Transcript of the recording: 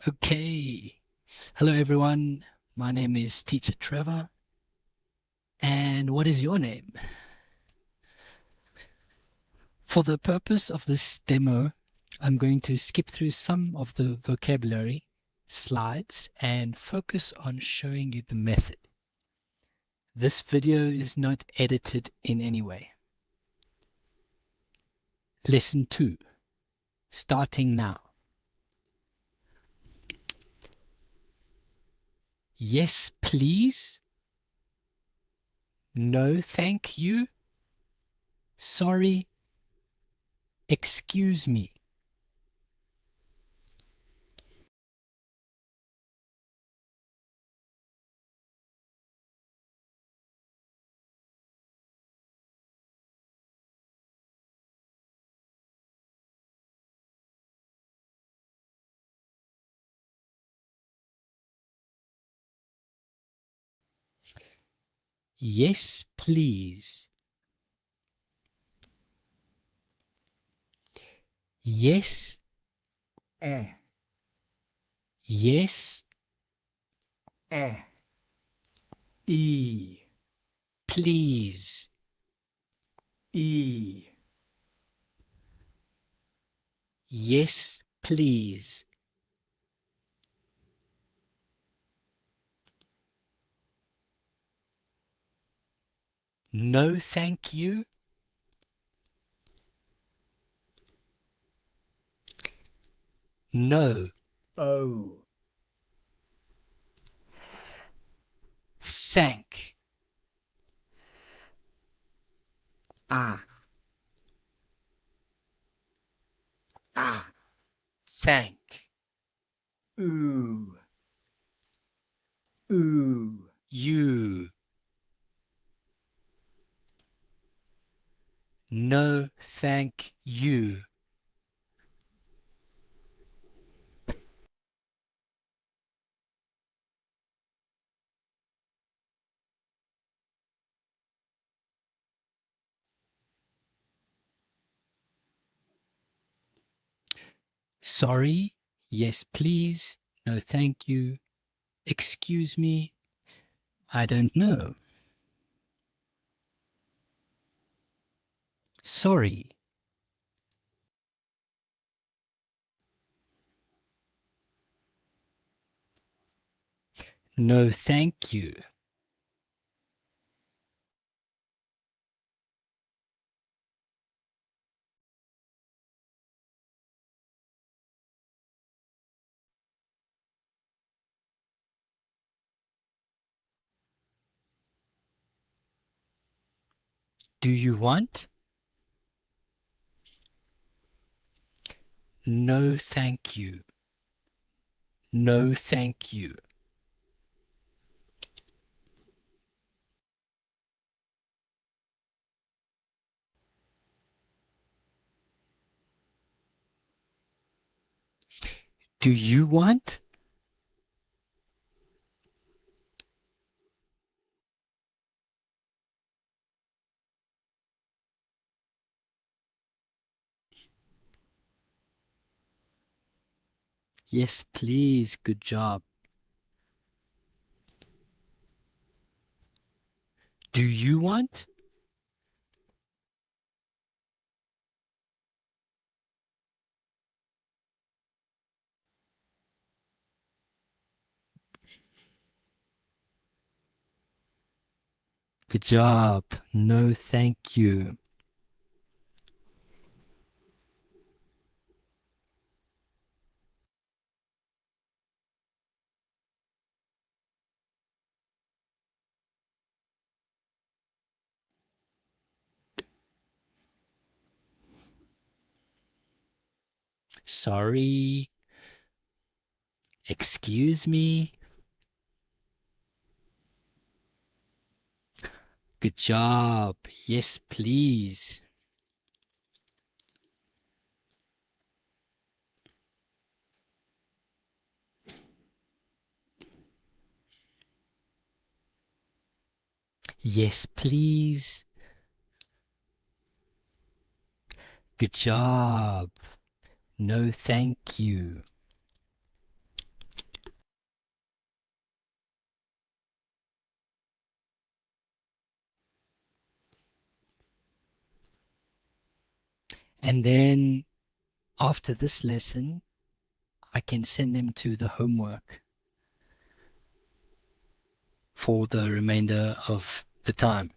Okay. Hello, everyone. My name is Teacher Trevor. And what is your name? For the purpose of this demo, I'm going to skip through some of the vocabulary slides and focus on showing you the method. This video is not edited in any way. Lesson 2, starting now. Yes, please. No, thank you. Sorry. Excuse me. Yes, please. Yes. Yes. E, Please. E, Yes, please. No, thank you. No, O, thank. A, Thank. U, You. No, thank you. Sorry. Yes, please. No, thank you. Excuse me. I don't know. Sorry. No, thank you. Do you want? No, thank you. No, thank you. Do you want? Yes, please. Good job. Do you want? Good job. No, thank you. Sorry. Excuse me. Good job. Yes, please. Yes, please. Good job. No, thank you. And then after this lesson, I can send them to the homework for the remainder of the time.